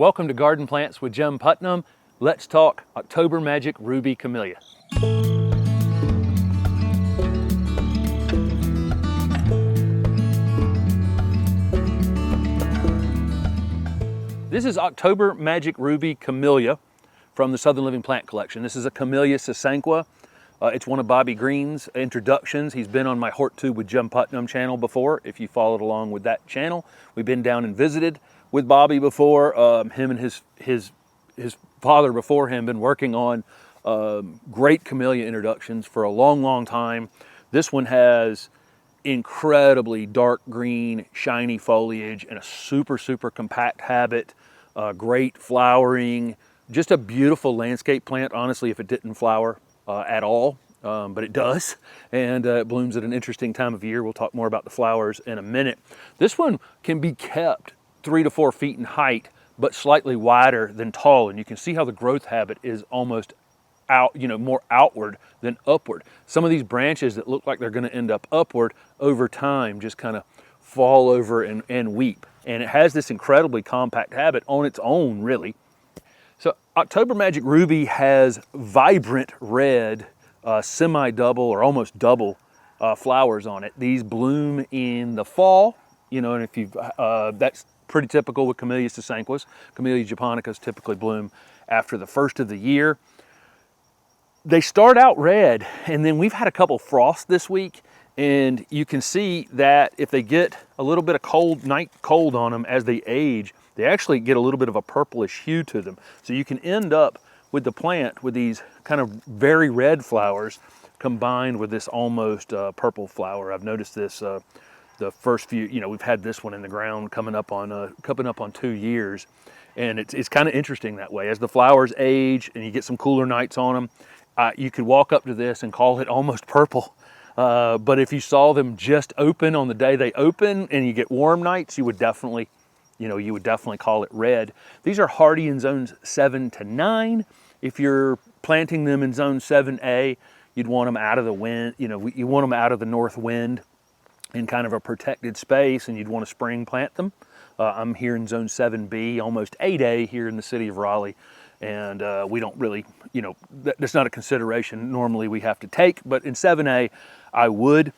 Welcome to Garden Plants with Jim Putnam. Let's talk October Magic Ruby Camellia. This is October Magic Ruby Camellia from the Southern Living Plant Collection. This is a Camellia sasanqua. It's one of Bobby Green's introductions. He's been on my Hort Tube with Jim Putnam channel before, if you followed along with that channel. We've been down and visited with Bobby before. Him and his father before him been working on great Camellia introductions for a long time. This one has incredibly dark green, shiny foliage and a super compact habit, great flowering, just a beautiful landscape plant, honestly, if it didn't flower at all, but it does, and it blooms at an interesting time of year. We'll talk more about the flowers in a minute. This one can be kept 3 to 4 feet in height, but slightly wider than tall, and you can see how the growth habit is almost out, more outward than upward. Some of these branches that look like they're going to end up upward over time just kind of fall over and weep, and it has this incredibly compact habit on its own, really. So October Magic Ruby has vibrant red, semi-double or almost double flowers on it. These bloom in the fall, and if you've that's pretty typical with Camellia sasanquas. Camellia japonicas typically bloom after the first of the year. They start out red, and then we've had a couple frosts this week, and you can see that if they get a little bit of night cold on them as they age, they actually get a little bit of a purplish hue to them. So you can end up with the plant with these kind of very red flowers combined with this almost purple flower. I've noticed this the first few, we've had this one in the ground coming up on 2 years, and it's kind of interesting that way. As the flowers age and you get some cooler nights on them, you could walk up to this and call it almost purple. But if you saw them just open on the day they open and you get warm nights, you would definitely call it red. These are hardy in zones 7 to 9. If you're planting them in zone 7A, you'd want them out of the wind, you want them out of the north wind in kind of a protected space, and you'd want to spring plant them. I'm here in zone 7B, almost 8A here in the city of Raleigh, and we don't really, that's not a consideration normally we have to take, but in 7A, I would.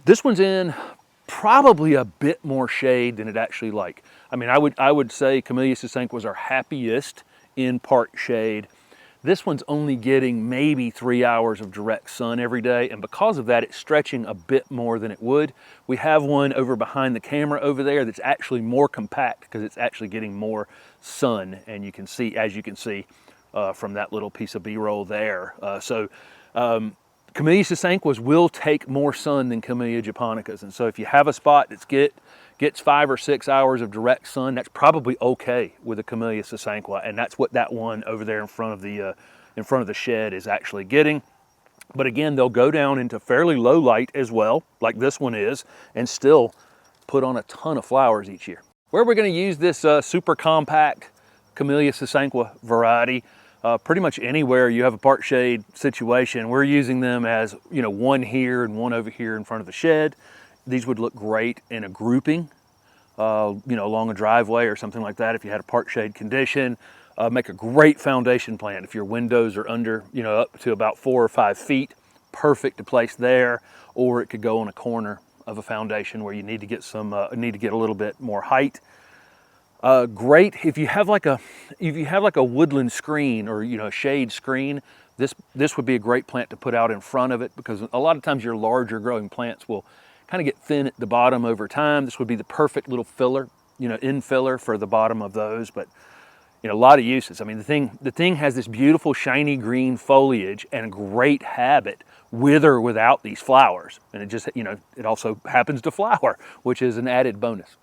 This one's in probably a bit more shade than it actually like. I mean, I would say Camellia sasanquas are happiest in part shade. This one's only getting maybe 3 hours of direct sun every day, and because of that, it's stretching a bit more than it would. We have one over behind the camera over there that's actually more compact because it's actually getting more sun, and you can see, as you can see from that little piece of B-roll there. Camellia sasanquas will take more sun than Camellia japonicas, and so if you have a spot that gets 5 or 6 hours of direct sun, that's probably okay with a Camellia sasanqua, and that's what that one over there in front of the shed is actually getting. But again, they'll go down into fairly low light as well, like this one is, and still put on a ton of flowers each year. Where we're going to use this super compact Camellia sasanqua variety, pretty much anywhere you have a part shade situation. We're using them as, one here and one over here in front of the shed. These would look great in a grouping, along a driveway or something like that if you had a part shade condition. Make a great foundation plant if your windows are under, up to about 4 or 5 feet. Perfect to place there, or it could go on a corner of a foundation where you need to get a little bit more height. Great if you have like a woodland screen or a shade screen. This would be a great plant to put out in front of it, because a lot of times your larger growing plants will kind of get thin at the bottom over time. This would be the perfect little filler, infiller for the bottom of those. But a lot of uses. I mean, the thing has this beautiful shiny green foliage and a great habit with or without these flowers, and it just it also happens to flower, which is an added bonus.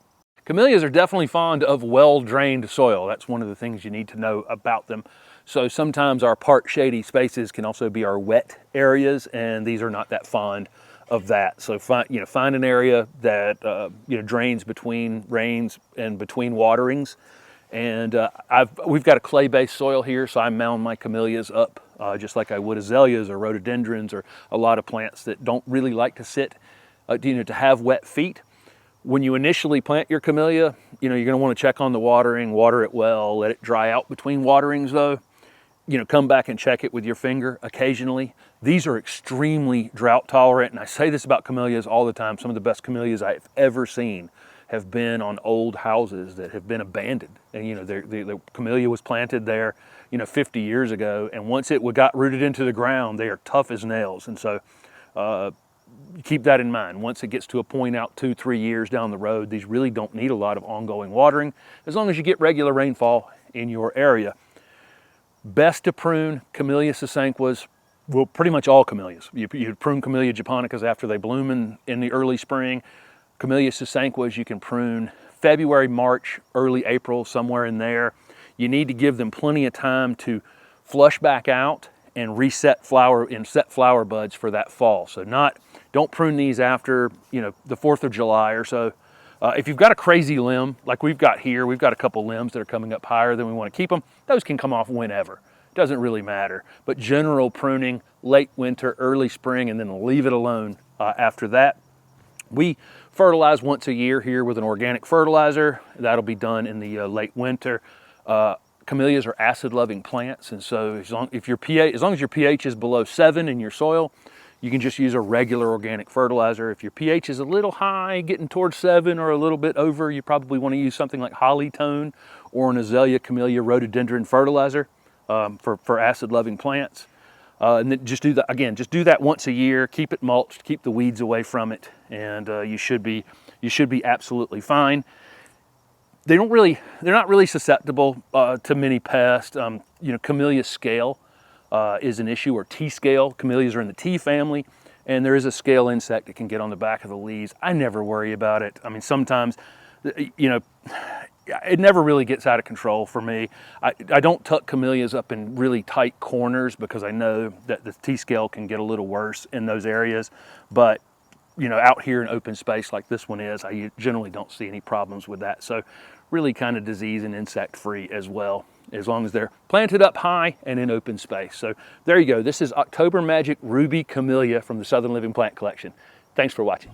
Camellias are definitely fond of well-drained soil. That's one of the things you need to know about them. So sometimes our part shady spaces can also be our wet areas, and these are not that fond of that. So find an area that drains between rains and between waterings. And we've got a clay-based soil here, so I mound my camellias up just like I would azaleas or rhododendrons or a lot of plants that don't really like to sit, to have wet feet. When you initially plant your camellia, you're going to want to check on the watering, water it well, let it dry out between waterings though. Come back and check it with your finger occasionally. These are extremely drought tolerant, and I say this about camellias all the time. Some of the best camellias I've ever seen have been on old houses that have been abandoned. And the camellia was planted there, 50 years ago, and once it got rooted into the ground, they are tough as nails. And so keep that in mind. Once it gets to a point out 2-3 years down the road, these really don't need a lot of ongoing watering, as long as you get regular rainfall in your area. Best to prune Camellia sasanquas, well, pretty much all camellias. You prune Camellia japonicas after they bloom in the early spring. Camellia sasanquas you can prune February, March, early April, somewhere in there. You need to give them plenty of time to flush back out and reset flower and set flower buds for that fall. So don't prune these after the 4th of July or so. If you've got a crazy limb, like we've got here, we've got a couple limbs that are coming up higher than we want to keep them. Those can come off whenever. Doesn't really matter. But general pruning, late winter, early spring, and then leave it alone after that. We fertilize once a year here with an organic fertilizer. That'll be done in the late winter. Camellias are acid-loving plants, and so as long as your pH is below 7 in your soil, you can just use a regular organic fertilizer. If your pH is a little high, getting towards 7 or a little bit over, you probably want to use something like Hollytone or an Azalea Camellia rhododendron fertilizer for acid-loving plants. And then just do that once a year. Keep it mulched, keep the weeds away from it, and you should be absolutely fine. They're not really susceptible to many pests. Camellia scale is an issue, or tea scale. Camellias are in the tea family, and there is a scale insect that can get on the back of the leaves. I never worry about it. I mean, sometimes, it never really gets out of control for me. I don't tuck camellias up in really tight corners because I know that the tea scale can get a little worse in those areas. But out here in open space like this one is, I generally don't see any problems with that. So really kind of disease and insect free as well, as long as they're planted up high and in open space. So there you go. This is October Magic Ruby Camellia from the Southern Living Plant Collection. Thanks for watching.